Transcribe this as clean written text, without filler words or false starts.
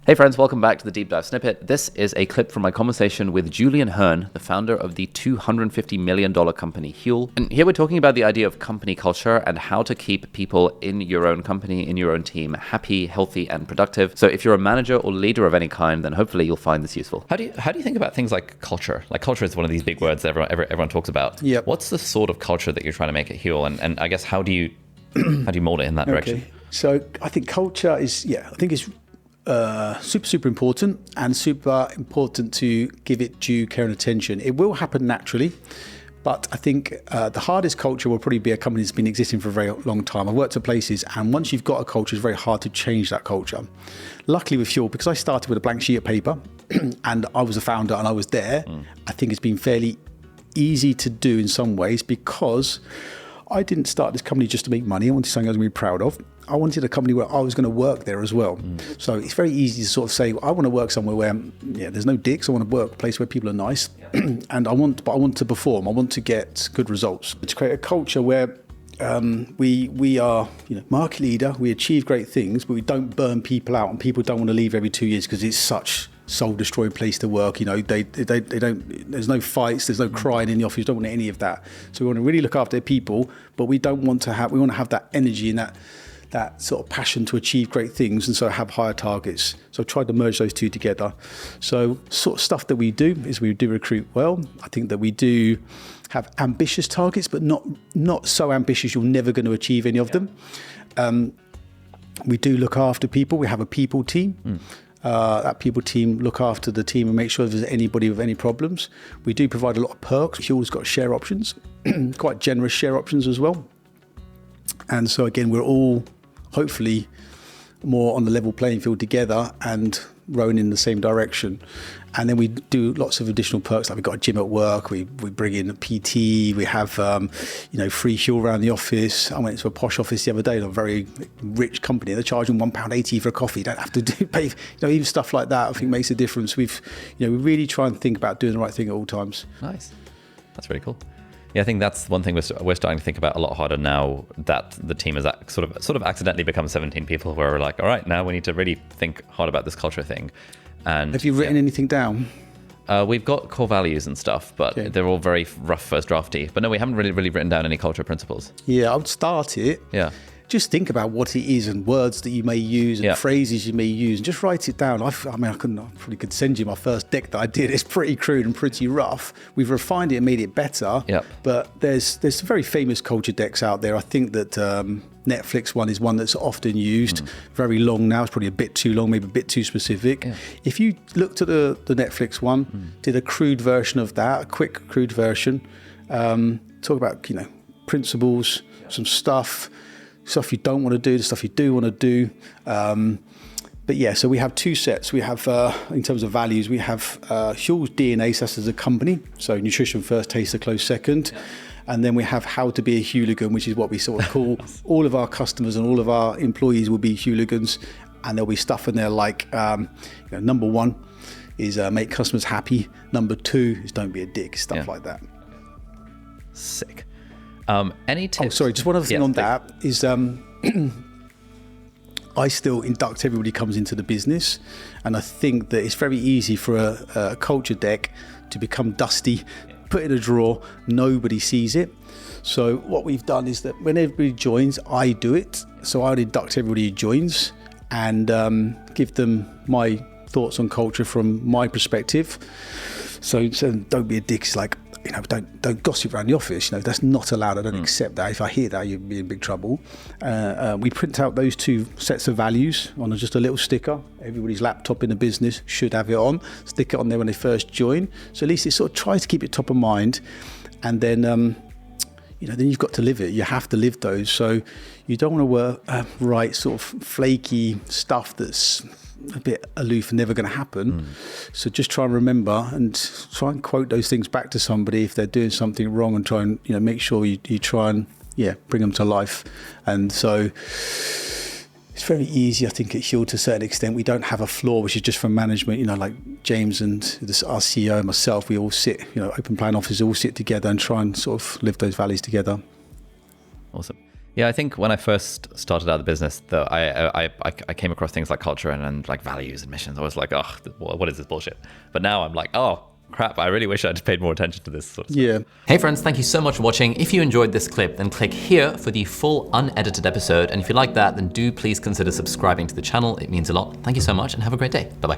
Hey friends, welcome back to the Deep Dive Snippet. This is a clip from my conversation with Julian Hearn, the founder of the $250 million company Huel. And here we're talking about the idea of company culture and how to keep people in your own company, in your own team, happy, healthy, and productive. So if you're a manager or leader of any kind, then hopefully you'll find this useful. How do you think about things like culture? Like culture is one of these big words that everyone talks about. Yep. What's the sort of culture that you're trying to make at Huel? And I guess how do you mold it in that direction? So I think culture is, it's super important, and super important to give it due care and attention. It will happen naturally, but I think the hardest culture will probably be a company that's been existing for a very long time. I've worked at places, and once you've got a culture, it's very hard to change that culture. Luckily with Huel, because I started with a blank sheet of paper and I was a founder and I was there, I think it's been fairly easy to do in some ways, because I didn't start this company just to make money. I wanted something I was going to be proud of. I wanted a company where I was going to work there as well. So it's very easy to sort of say, I want to work somewhere where there's no dicks. I want to work a place where people are nice, and I want to perform. I want to get good results. To create a culture where we are, market leader. We achieve great things, but we don't burn people out, and people don't want to leave every 2 years because it's such soul-destroying place to work. They don't. There's no fights. There's no crying in the office. You don't want any of that. So we want to really look after people, but we don't want to have. We want to have that energy and that sort of passion to achieve great things, and so have higher targets. So I tried to merge those two together. So sort of stuff that we do is we do recruit well. I think that we do have ambitious targets, but not so ambitious you're never going to achieve any of them. We do look after people. We have a people team. That people team look after the team and make sure if there's anybody with any problems. We do provide a lot of perks. Huel's got share options, quite generous share options as well. And so again, we're all hopefully more on the level playing field together and rowing in the same direction. And then we do lots of additional perks, like we've got a gym at work, we bring in a PT, we have free Huel around the office. I went into a posh office the other day, a very rich company, they're charging £1.80 for a coffee. You don't have to pay, even stuff like that I think makes a difference. We really try and think about doing the right thing at all times. Nice. That's really cool. Yeah, I think that's one thing we're starting to think about a lot harder now that the team has sort of accidentally become 17 people, where we're like, all right, now we need to really think hard about this culture thing. And have you written anything down? We've got core values and stuff, but they're all very rough first drafty. But no, we haven't really written down any culture principles. Yeah, I would start it. Yeah. Just think about what it is and words that you may use and phrases you may use, and just write it down. I probably could send you my first deck that I did. It's pretty crude and pretty rough. We've refined it and made it better. Yep. But there's some very famous culture decks out there. I think that Netflix one is one that's often used. Very long now. It's probably a bit too long, maybe a bit too specific. Yeah. If you looked at the Netflix one, did a crude version of that, a quick crude version, talk about principles, some stuff you don't want to do, the stuff you do want to do. But yeah, so we have two sets. We have, in terms of values, we have Huel's DNA, so that's as a company. So nutrition first, taste a close second. Yeah. And then we have how to be a hooligan, which is what we sort of call all of our customers and all of our employees will be hooligans. And there'll be stuff in there like, number one is make customers happy. Number two is don't be a dick, stuff like that. Sick. Any tips? Oh, sorry, just one other thing on that is I still induct everybody who comes into the business, and I think that it's very easy for a culture deck to become dusty, put in a drawer, nobody sees it. So what we've done is that when everybody joins, I do it. So I would induct everybody who joins and give them my thoughts on culture from my perspective. So don't be a dick. It's like, don't gossip around the office. That's not allowed. I don't accept that. If I hear that, you'll be in big trouble. We print out those two sets of values on just a little sticker. Everybody's laptop in the business should have it on. Stick it on there when they first join. So at least it sort of tries to keep it top of mind. And then, then you've got to live it. You have to live those. So you don't want to write sort of flaky stuff that's a bit aloof and never going to happen. So just try and remember and try and quote those things back to somebody if they're doing something wrong, and try and make sure you try and bring them to life. And so it's very easy, I think, at Huel to a certain extent. We don't have a floor which is just for management. Like James and our CEO and myself, we all sit, open plan offices, all sit together and try and sort of live those values together. Awesome. Yeah, I think when I first started out the business, I came across things like culture and like values and missions. I was like, oh, what is this bullshit? But now I'm like, oh, crap, I really wish I'd paid more attention to this sort of stuff. Yeah. Hey friends, thank you so much for watching. If you enjoyed this clip, then click here for the full unedited episode. And if you like that, then do please consider subscribing to the channel. It means a lot. Thank you so much and have a great day. Bye-bye.